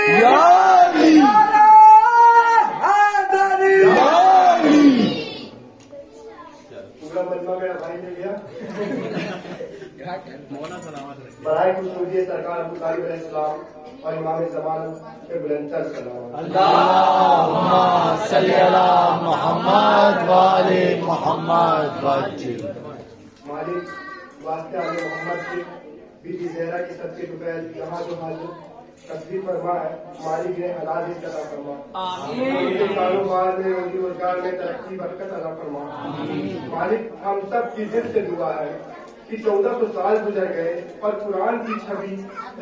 یا علی پورا مجمع میرا بھائی نے لیا برائے کچھ مجھے سرکار ابو طالب علیہ السلام اور امام زمان کے بلندتر سلام اللہم صلی علی محمد وآل محمد وعجل مالک واسطہ علی محمد کی بی بی زہرا کی سب کے دوپہر یہاں جو حاضر تصویر فرما ہے مالک نے حلال رزق عطا فرما ان کے کاروبار میں ان کی روزگار میں ترقی برکت عطا فرما مالک ہم سب کی دل سے دعا ہے کہ 1400 سال گزر گئے اور قرآن کی چھوی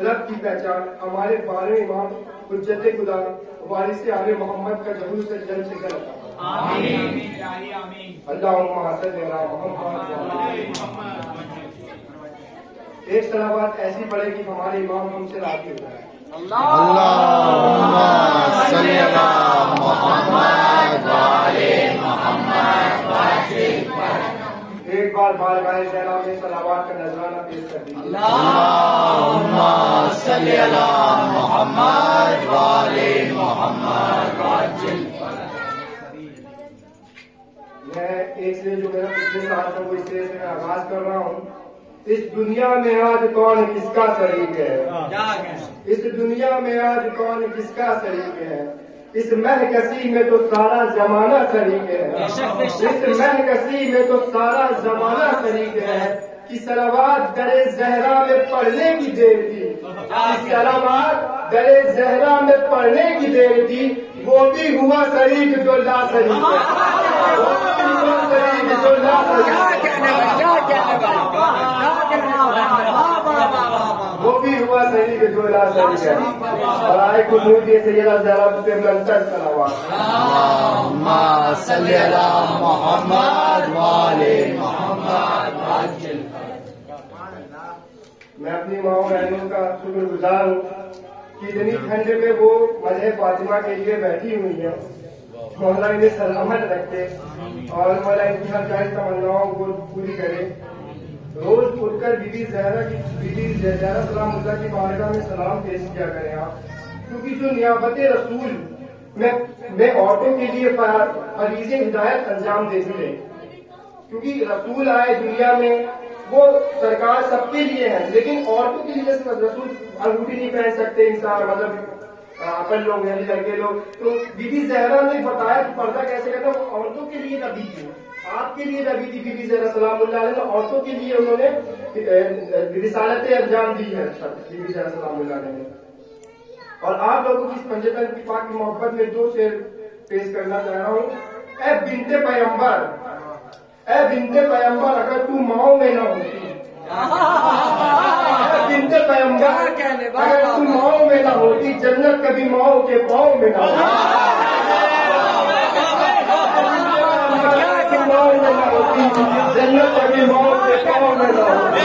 رب کی پہچان ہمارے 12 امام حجت خدا وارث آل محمد کا ظہور سے جلد سے جلد عطا فرما اللہم صلی علی محمد ایک صلوات ایسی پڑے کہ ہمارے امام ہم سے راضی ہو جائے اللہم صلی علی محمد وآل محمد وعجل ایک بار بارگاہ زہرا میں صلوات کا نذرانہ پیش کر دیجیے اللہم صلی علی محمد وآل محمد وعجل میں ایک سے جو میرا پچھلے سال تھا وہ اس طرح سے میں آغاز کر رہا ہوں اس دنیا میں آج کون کس کا شریک ہے اس دنیا میں آج کون کس کا شریک ہے اس مہکسی میں تو سارا زمانہ شریک ہے اس مہکسی میں تو سارا زمانہ شریک ہے کہ صلوات در زہرا میں پڑھنے کی دیر تھی صلوات در زہرا میں پڑھنے کی دیر تھی وہ بھی ہوا شریک جو لا شریک ہے وہ بھی ہوا شریک جو لا شریک ہے برائے قبول یہ سیدہ زہرا پہ بلندتر صلوات اللہم صلی علی محمد وآل محمد وعجل میں اپنی ماں بہنوں کا شکر گزار ہوں کہ اتنی ٹھنڈ میں وہ مجھے فاطمہ کے لیے بیٹھی ہوئی ہیں مولا انہیں سلامت رکھے اور مولا ان کی ہر جائز تمناؤں کو پوری کرے روز اٹھ کر بی بی زہرا سلام اللہ کی بارگاہ میں سلام پیش کیا کریں آپ کیونکہ جو نیابت رسول میں عورتوں کے لیے فریض ہدایت انجام دیتی ہے کیونکہ رسول آئے دنیا میں وہ سرکار سب کے لیے ہے لیکن عورتوں کے لیے رسول انگوٹھی نہیں پہن سکتے انسان مطلب اپن لوگ ہیں لڑکے لوگ تو بی بی زہرا نے بتایا کہ پردہ کیسے کرتا وہ عورتوں کے لیے نبی تھی آپ کے لیے نبی تھی بی بی زہرا سلام اللہ علیہ عورتوں کے لیے انہوں نے رسالت انجام دی ہے بی بی زہرا سلام اللہ علیہ نے اور آپ لوگوں کی پنجتن کی پاک کی محبت میں 2 شعر پیش کرنا چاہ رہا ہوں اے بنت پیغمبر اگر تو ماؤں میں نہ ہوتی بنت پیغمبر اگر تو ماؤں میں نہ ہوتی جنت کبھی ماؤں کے پاؤں میں نہ ہوتی جنت کبھی ماؤں کے پاؤں میں نہ ہوتی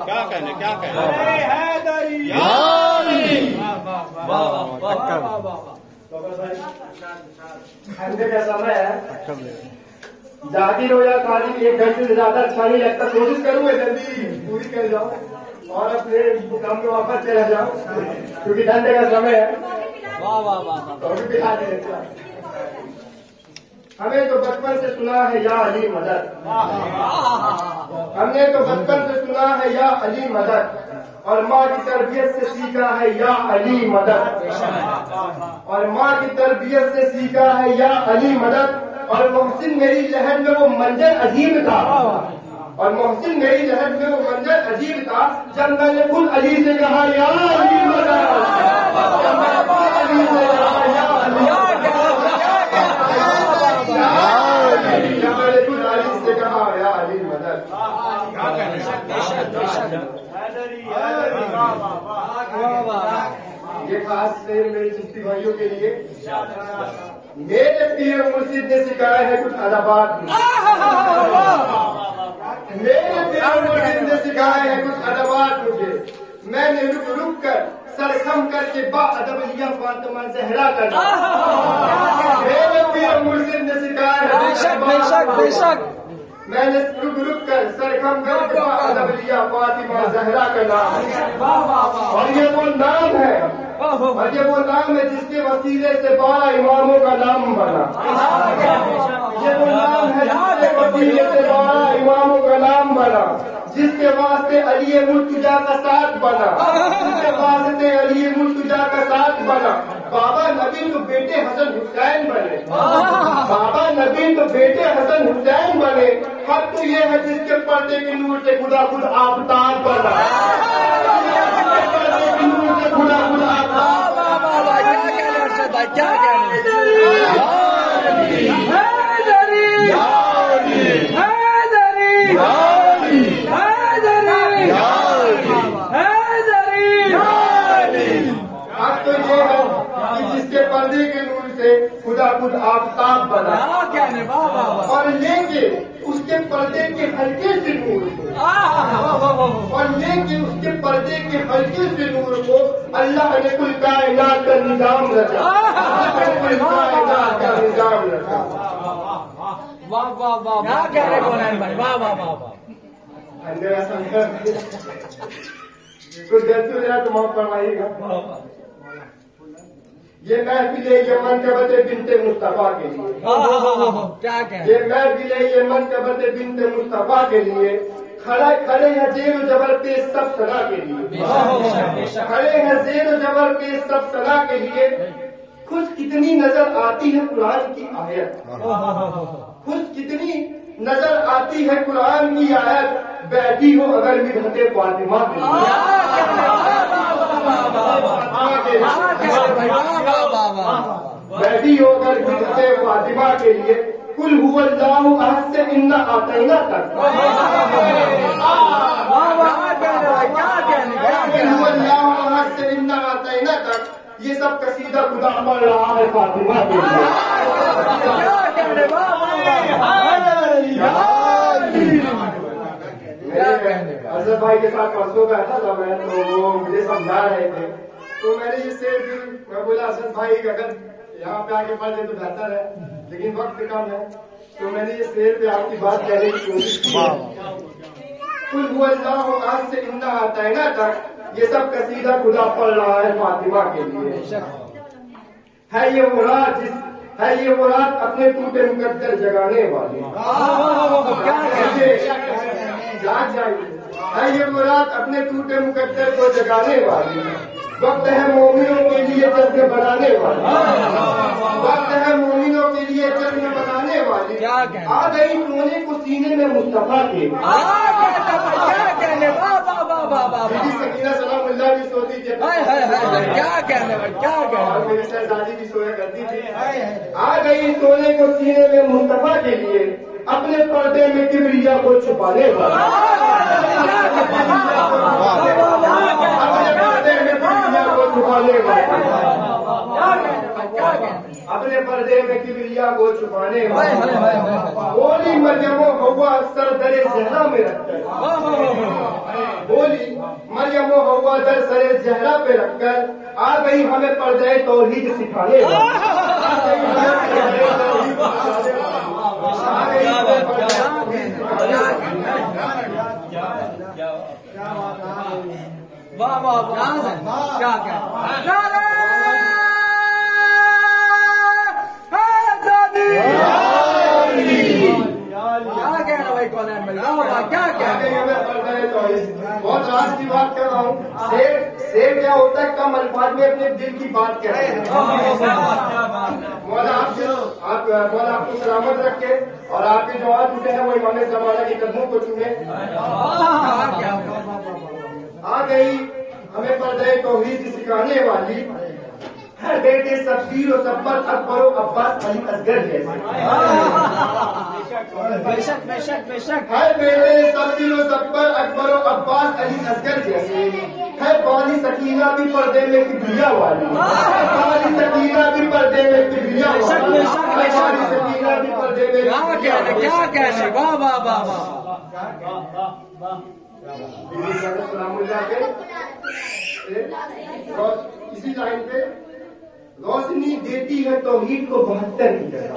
کیا کہنے ٹھنڈے کا سمے ہے ظاہر ہو یا خالی 1 گھنٹے سے زیادہ اچھا نہیں لگتا کوشش کروں گا جلدی پوری کر جاؤ اور اپنے کام میں واپس چلا جاؤ کیونکہ ٹھنڈے کا سمے ہے ہمیں تو بچپن سے سنا ہے یا علی مدد ہم نے تو بچپن سے سنا ہے یا علی مدد اور ماں کی تربیت سے سیکھا ہے یا علی مدد اور ماں کی تربیت سے سیکھا ہے یا علی مدد اور محسن میری لہر میں وہ منظر عجیب تھا اور محسن میری لہر میں وہ منظر عجیب تھا جب میں نے کل علی سے کہا یا علی مدد جب میں نے کل علی سے کہا یا علی جب میں نے کل علی سے کہا یا علی مدد یہ خاص شعر میرے چشتی بھائیوں کے لیے میرے پیر مرشد نے سکھایا ہے کچھ ادبات میرے پیر مرشد نے سکھایا ہے کچھ ادبات مجھے میں نے رک رک کر سرخم کر کے با ادب لیا فاطمہ زہرا کرنا میرے پیر مرشد نے سکھایا ہے بے شک میں نے رک کر سرخم کر ادب لیا فاطمہ زہرا کا نام، اور یہ وہ نام ہے جس کے وسیلے سے 12 اماموں کا نام بنا، یہ وہ نام ہے جس کے وسیلے سے 12 اماموں کا نام بنا، جس کے واسطے علی مرتضیٰ کا ساتھ بنا، جس کے واسطے علی مرتضیٰ کا ساتھ بنا۔ بابا نبی تو بیٹے حسن حسین بنے، بابا نبی تو بیٹے حسن حسین بنے، حق تو یہ ہے جس کے پردے کے نور سے خدا خود آفتاب بنا، پردے کے نور سے خدا خود آفتاب۔ کیا جس کے پردے کے نور سے خدا خود آفتاب بنا، اور لے کے اس کے پردے کے ہلکے سے نور کو، اور لے کے اس کے پردے کے ہلکے سے نور کو اللہ نے کل کائنات کا نظام رچا، کل کائنات کا نظام رچا۔ کچھ غلطی ہو جائے تو معاف فرمائیے گا۔ یہ محفل یمن کبت بنت مصطفیٰ کے لیے، یہ محفل یمن کبت بنت مصطفیٰ کے لیے، کھڑے ہیں زیر و زبر پہ سب صلاح کے لیے، کھڑے ہیں زیر و زبر پہ سب صلاح کے لیے۔ خوش کتنی نظر آتی ہے قرآن کی آیت، خوش کتنی نظر آتی ہے قرآن کی آیت، بیٹھی ہو اگر مدحت فاطمہ کے لیے، بیٹھی ہو اگر مدحت فاطمہ کے لیے۔ قل هو اللہ احد سے انا اعطینا تک، قل هو اللہ احد سے انا اعطینا تک، یہ سب قصیدہ خدا پڑھ رہا ہے فاطمہ کے لیے۔ حضرت بھائی کے ساتھ پرسوں بیٹھا تھا میں، تو وہ مجھے سمجھا رہے تھے، تو میں نے اس سے میں بولا حضرت بھائی اگر یہاں پہ آ کے پڑھ لیں تو بہتر ہے، لیکن وقت کم ہے، تو میں نے یہ شعر پہ آپ کی بات کہنے کی کوشش کی۔ قل هو اللہ احد سے انا اعطینا تک، یہ سب قصیدہ خدا پڑھ رہا ہے فاطمہ کے لیے۔ ہے یہ وہ رات اپنے ٹوٹے مقدر جگانے والی، جاگ جائیے، ہے یہ وہ رات اپنے ٹوٹے مقدر کو جگانے والی، وقت ہے مومنوں کے لیے جذب بنانے والی، وقت ہے مومنوں کے لیے جذب بنانے والی۔ آ گئی سونے کو سینے میں مصطفیٰ کے، سکینہ سلام اللہ بھی سوتی تھی، اور میری شہزادی بھی سویا کرتی تھی۔ آ گئی سونے کو سینے میں مصطفیٰ کے لیے، اپنے پردے میں کبریا کو چھپانے والی، اپنے پردے میں کبریا کو چھپانے والی، اپنے پردے میں کبریا کو چھپانے والی۔ بولی مریم و حوا سر در زہرا میں رکھ کر، بولی مریم و حوا در سر زہرا پہ رکھ کر، آ گئی ہمیں پردے توحید سکھانے والی، بہت راز کی بات کر رہا ہوں، شیر کیا ہوتا ہے کم الفاظ میں اپنے دل کی بات کہہ رہے ہیں۔ مولا آپ کو سلامت رکھے، اور آپ کے جو ہاتھ اٹھے ہیں وہ امام زمانہ کے قدموں کو چومے۔ آ گئی ہمیں پردے توحید سکھانے والی، ہے بیٹے سبیر و سبر اکبر و عباس علی اصغر جیسے، ہے بیٹے سبیر و سبر اکبر و عباس علی اصغر جیسے، ہے بالی سکینہ بھی پردے میں کبریا والی، بالی سکینہ بھی پردے میں کبریا والی، بالی سکینہ بھی پردے میں سلام اللہ کے اسی لائن پہ، روشنی دیتی ہے توحید کو 72 کی جگہ،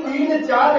3-4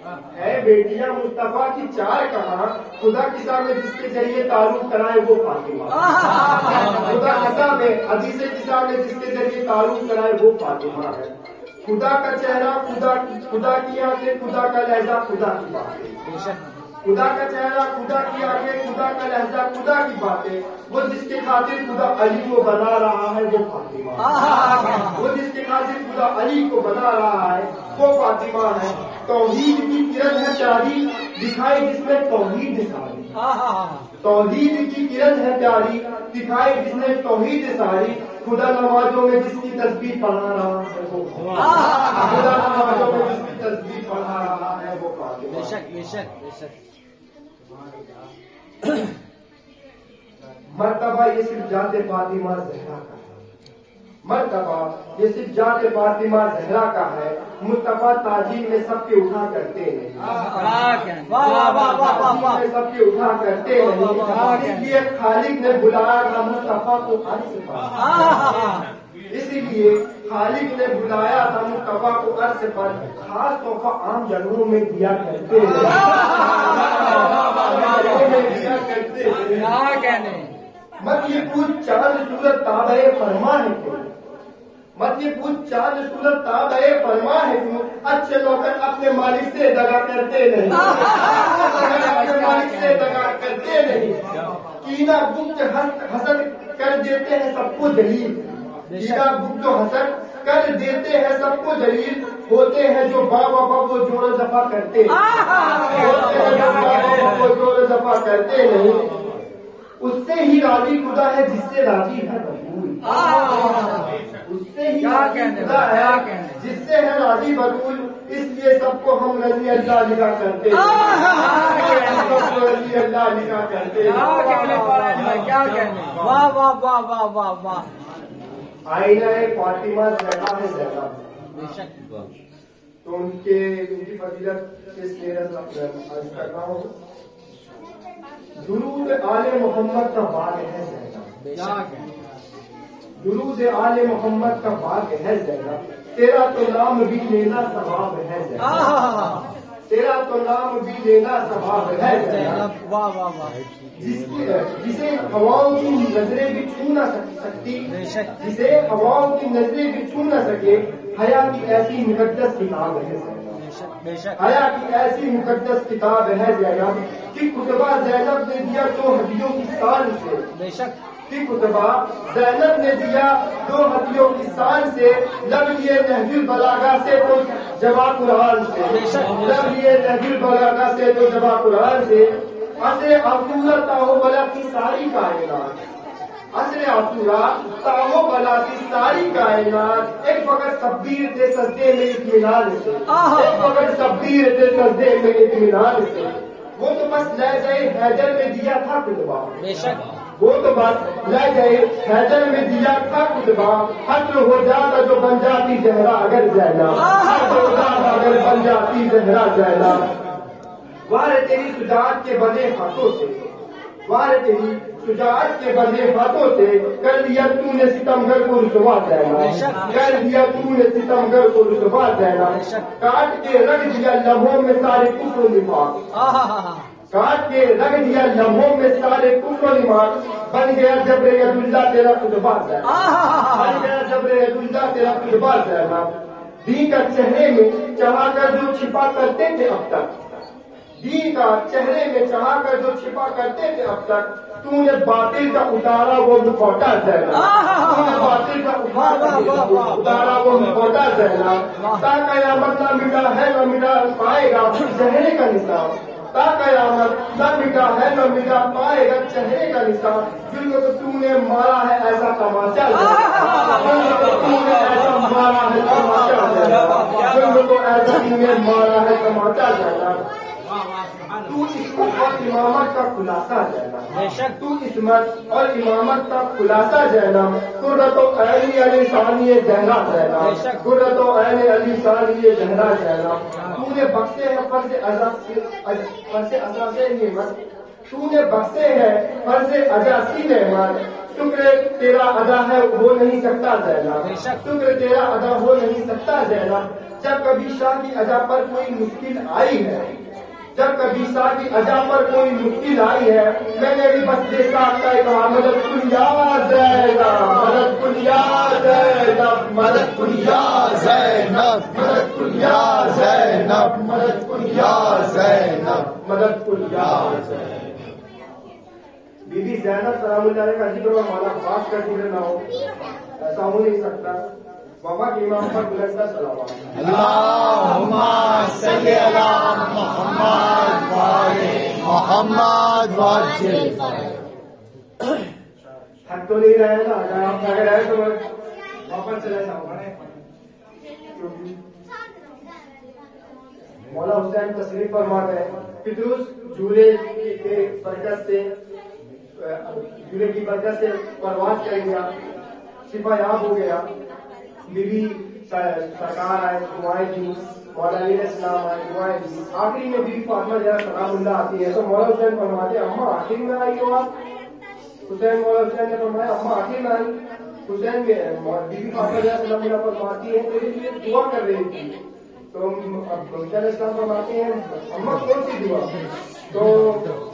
اے بیٹیاں مصطفیٰ کی چار کہاں، خدا کے سامنے جس کے ذریعے تعارف کرائے وہ فاطمہ، خدا کے سامنے حدیث کے سامنے جس کے ذریعے تعارف کرائے وہ فاطمہ ہے۔ خدا کا چہرہ، خدا کی آنکھیں، خدا کا لہجہ، خدا کی باتیں، خدا کا چہرہ، خدا کی آنکھیں، خدا کا لہجہ، خدا کی باتیں، وہ جس کے خاطر خدا علی کو بنا رہا ہے وہ فاطمہ، وہ جس کے خاطر خدا علی کو بنا رہا ہے وہ فاطمہ ہے۔ توحید کی کرن ہے پیاری، دکھائی جس میں توحید ساری، توحید کی کرن ہے پیاری، دکھائی جس میں توحید ساری، خدا نمازوں میں جس کی تسبیح پڑھا رہا ہے وہ، خدا نمازوں میں جس کی تسبیح پڑھا رہا ہے وہ فاطمہ۔ بے شک بے شک بے شک۔ مرتبہ یہ صرف ذات فاطمہ زہرا کا ہے، مرتبہ یہ صرف ذات فاطمہ زہرا کا ہے، مصطفیٰ تاجین میں سب کے اٹھا کرتے ہیں، سب کے اٹھا کرتے ہیں، اس لیے خالق نے بلایا تھا مصطفیٰ کو عرش پر، اس لیے خالق نے بلایا تھا مصطفیٰ کو عرش پر، خاص تحفہ عام جگہوں میں دیا کرتے ہیں، مت یہ پوچھ چاند صورت تابع فرما ہے کیوں، مت یہ پوچھ چاند صورت تابع فرما ہے کیوں، اچھے نوکر اپنے مالک سے دگا کرتے نہیں، اپنے مالک سے دگا کرتے نہیں، کینہ گپت حسد کر دیتے ہیں سب کو دلیل، کینہ گپت حسد کر دیتے ہیں سب کو دلیل، ہوتے ہیں جو بابا وہ جوڑ دفع کرتے ہیں، ہوتے ہیں جو بابا وہ جوڑ دفع کرتے نہیں، اس سے ہی راضی خدا ہے جس سے راضی ہے بطول، اس سے ہی راضی خدا ہے جس سے ہے راضی بطول، اس لیے سب کو ہم رضی اللہ لکھا کرتے ہیں، سب کو رضی اللہ لکھا کرتے ہیں۔ واہ واہ واہ واہ واہ واہ۔ آئینہ فاطمہ زہرا ہے زہرا، بے شک۔ تو ان کی فضیلت اس لیے عرض کر رہا ہوں، درود آل محمد کا باغ ہے زہرا، درود آل محمد کا باغ ہے زہرا، تیرا تو نام بھی لینا ثواب ہے زہرا، تیرا تو نام بھی لینا ثواب ہے زہرا، واہ واہ واہ۔ جسے ہواؤں کی نظریں بھی چھو نہ سکتی، جسے ہواؤں کی نظریں بھی چھو نہ سکے، حیا کی ایسی مقدس کتاب ہے زہرا، حیا کی ایسی مقدس کتاب ہے زہرا، کہ خطبہ زینب نے دیا دو ہدیوں کی سال سے، بے شک، کہ خطبہ زینب نے دیا دو ہدیوں کی سال سے، لب لیے نہج البلاغہ سے تو جواب قرآن سے، لب لیے نہج البلاغہ سے تو جواب قرآن سے، عصر عصورہ تاہو بلا کی ساری کائنات، عصر عصورہ تاہو بلا کی ساری کائنات، ایک وقت شبیر تھے سجدے میں اطمینان سے، ایک وقت شبیر تھے سجدے میں اطمینان سے، وہ تو بس لہجہ حیدر میں دیا تھا خطبہ، بے شک، وہ تو بس لہجہ حیدر میں دیا تھا خطبہ، حسر ہو جاتا جو بن جاتی زہرا اگر زینب، حسر ہو جاتا اگر بن جاتی زہرا زینب، وار تیری شجاعت کے بنے ہاتھوں سے، وار تیری شجاعت کے بنے ہاتھوں سے، کر دیا تو نے ستمگر کو رسوا زینب، کر دیا تو نے ستمگر کو رسوا زینب، کاٹ کے رکھ دیا لمحوں میں سارے کفر و نفاق، کاٹ کے رکھ دیا لمحوں میں سارے کفر و نفاق، بن گیا جبر ید اللہ تیرا خطبہ زینب، بن گیا جبر ید اللہ تیرا خطبہ زینب، دین کا چہرے میں چڑھا کر جو چھپا کرتے تھے اب تک، دین کا چہرے میں چڑھا کر جو چھپا کرتے تھے اب تک، تو نے باطل کا اتارا وہ مکھوٹا زینب، تو نے باطل کا اتارا وہ مکھوٹا زینب، تا قیامت نہ مٹا ہے نہ مٹا پائے گا چہرے کا نشان، تا قیامت نہ مٹا ہے نہ مٹا پائے گا چہرے کا نشان، جن کو تو نے مارا ہے ایسا تماچا زینب، جن کو تو نے ایسا مارا ہے تماچا زینب، جن کو ایسا تو نے مارا ہے تماچا زینب، تو عصمت اور امامت کا خلاصہ زینب، تو عصمت اور امامت کا خلاصہ زینب، قرۃ عین علی ثانی زہرا زینب، قرۃ عین علی ثانی زہرا زینب، تو نے بخشے ہے فرض اساس نعمت، تو نے بخشے ہیں فرض اجاسی نعمت، شکر تیرا ادا ہے ہو نہیں سکتا زینب، شکر تیرا ادا ہو نہیں سکتا زینب، جب کبھی شاہ کی ادا پر کوئی مشکل آئی ہے، جب کبھی شاہ کی ادا پر کوئی مشکل آئی ہے، میں نے بھی بس یہ ساتھ کہا مدد کن یا زینب، مدد کن یا زینب، مدد کن یا زینب، مدد کن یا زینب، مدد کن یا زینب، مدد کن یا زینب۔ بی بی زینب سلام اللہ علیہ کا ذکر اور مولا خاص کر پورے نہ ہو، ایسا ہو نہیں سکتا۔ بابا کے امام پر بلندہ صلوات۔ اللہم صلی علی محمد وآل محمد وعجل۔ تھک تو نہیں رہے نا، اگر آپ تھک رہے تو واپس چلے جاؤ۔ مولا حسین تشریف فرما گئے، پطرس جھولے کی برکت سے پرواز کر گیا، شفا یاب ہو گیا۔ بی بی سرکار آئے، دعائیں دی، مولا علیہ السلام آئے، دعائیں دی۔ آخری میں بی بی فاطمہ ذرا سلام اللہ آتی ہے تو مولا حسین فرماتے اماں آخر میں آئی ہو آپ؟ حسین مولا حسین نے فرمایا اماں آخر میں آئی؟ حسین بی بی فاطمہ ذرا سلام اللہ فرماتی ہے تیرے لیے دعا کر رہی تھی، تو علیہ السلام فرماتے ہیں اماں کون سی دعا؟ تو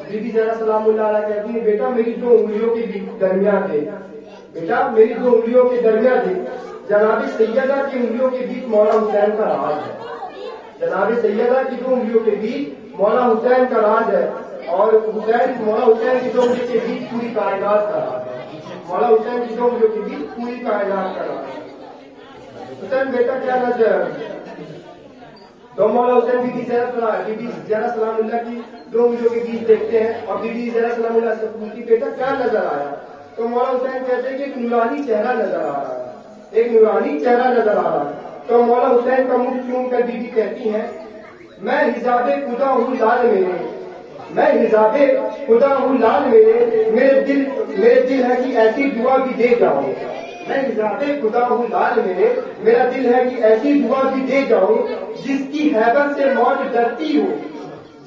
بی بی ذرا سلام اللہ علیہ کہتی ہے بیٹا میری دو انگلیوں کے درمیان دے، بیٹا میری دو انگلیوں کے درمیان دے۔ جناب سیدہ کی انگلیوں کے بیچ مولا حسین کا راز ہے، جناب سیدہ کی دو انگلیوں کے بیچ مولا حسین کا راز ہے، اور مولا حسین کی دو انگلیوں کے بیچ پوری کائنات کا راز ہے، مولا حسین کی دو انگلیوں کے بیچ پوری کائنات کا راز ہے۔ حسین بیٹا کیا نظر تو مولا حسین بی بی زہرا سلام اللہ کی دو انگلیوں کے بیچ دیکھتے ہیں اور بی بی زہرا سلام اللہ سے پوچھتی بیٹا کیا نظر آیا؟ تو مولا حسین کہتے ہیں کہ ایک نورانی چہرہ نظر آ رہا ہے، ایک نورانی چہرہ نظر آ رہا ہے۔ تو مولا حسین کا منہ چوم کر بی بی کہتی ہیں میں حجاب خدا ہوں لال میرے، میں حجاب خدا ہوں لال میرے، میرے دل ہے کہ ایسی دعا بھی دے جاؤں، میں حجاب خدا ہوں لال میرے، میرا دل ہے کہ ایسی دعا بھی دے جاؤں جس کی حیبت سے موت ڈرتی ہو،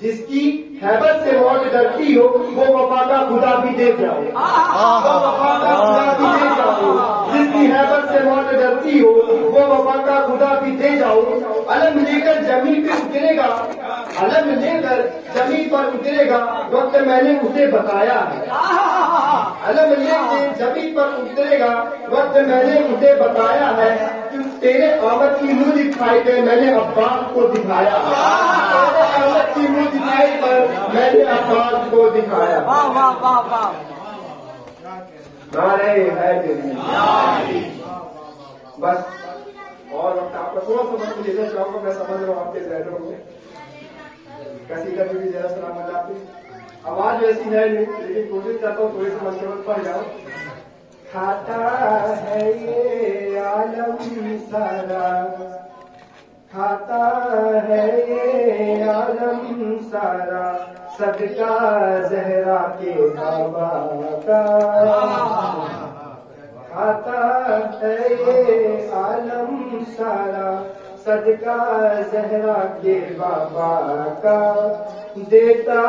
جس کی حیبت سے موت ڈرتی ہو وہ وفا کا خدا بھی دے جاؤ، وہ وفا کا خدا بھی دے جاؤ، جس کی حیبت سے موت ڈرتی ہو وہ وفا کا خدا بھی دے جاؤ۔ علم لے کر زمین پہ اترے گا، علم لے کر زمین پر اترے گا وقت میں نے اسے بتایا ہے، علم لے کے زمین پر اترے گا وقت میں نے اسے بتایا ہے، تیرے آمد کی منہ دکھائی پہ میں نے عباس کو دکھایا، تیرے آمد کی منہ دکھائی پر میں نے عباس کو دکھایا۔ نعرہ حیدری۔ بس اور وقت آپ کا تھوڑا سا وقت لینا چاہوں گا، میں سمجھ رہا ہوں آپ کے ذہنوں میں قصیدہ بھی ذرا سلام اللہ پہ آواز ایسی ہے لیکن کوشش کرتا ہوں تھوڑی سی مسئلہ پڑ جاؤ۔ کھاتا ہے یہ عالم سارا، کھاتا ہے یہ عالم سارا، صدقہ زہرا کے بابا کا، کھاتا ہے یہ عالم سارا، صدقہ زہرا کے بابا کا، دیتا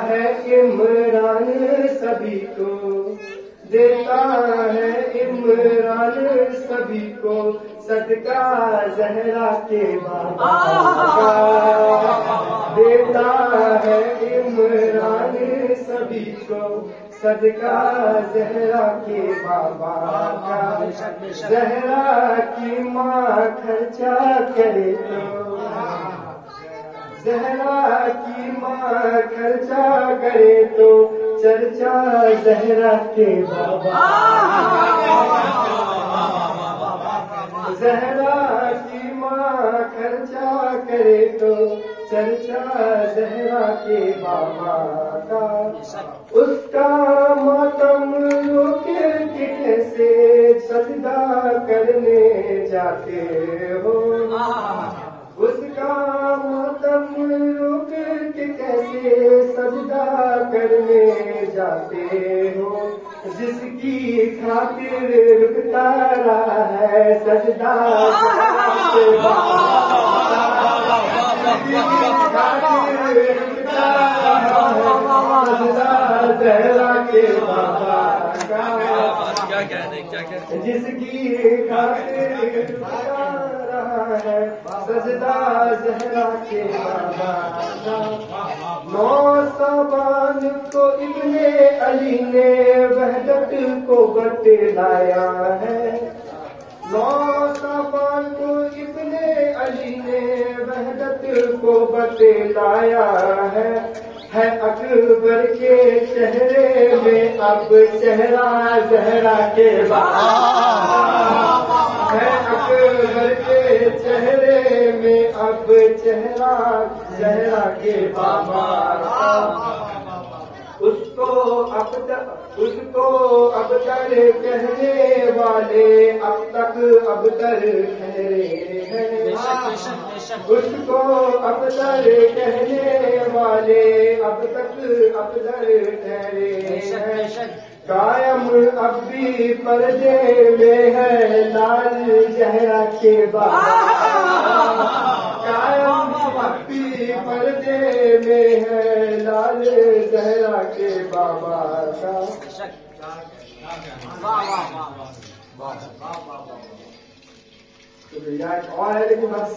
ہے عمران سبھی کو، دیتا ہے عمران سبھی کو، صدقہ زہرا کے بابا کا، دیتا ہے عمران سبھی کو، صدقہ زہرا کے بابا کا، زہرا کی ماں خرچہ کرے تو، زہرا کی ماں خرچہ کرے تو، چرچا زہرا کے بابا، زہرا کی ماں خرچہ کرے تو، چرچا زہرا کے بابا کا، اس کا ماتم روک کے کیسے سجدہ کرنے جاتے ہو، اس کا ماتم روک کے کیسے سجدہ کرنے جاتے ہو، جس کی خاطر رکتا رہا ہے سجدہ جس کی خاطر بتا رہا ہے سجدہ زہرا کے بابا کا. 9 سامان کو ابن علی نے وحدت کو بتلایا ہے. 9 سامان کو ابن علی نے وحدت کو بتلایا ہے. اکبر کے چہرے میں اب چہرہ زہرا کے بابا. ہے اکبر کے چہرے میں اب چہرہ زہرا کے بابا. اس کو ابتر کہنے والے اب تک ابتر ٹھہرے ہیں. اس کو ابتر کہنے والے اب تک ابتر ٹھہرے ہیں. قائم اب بھی پردے میں ہے لال زہرا کے بابا. قائم اب بھی پردے میں ہے لال زہرا کے بابا کا. شکریہ. اور ہے لیکن بس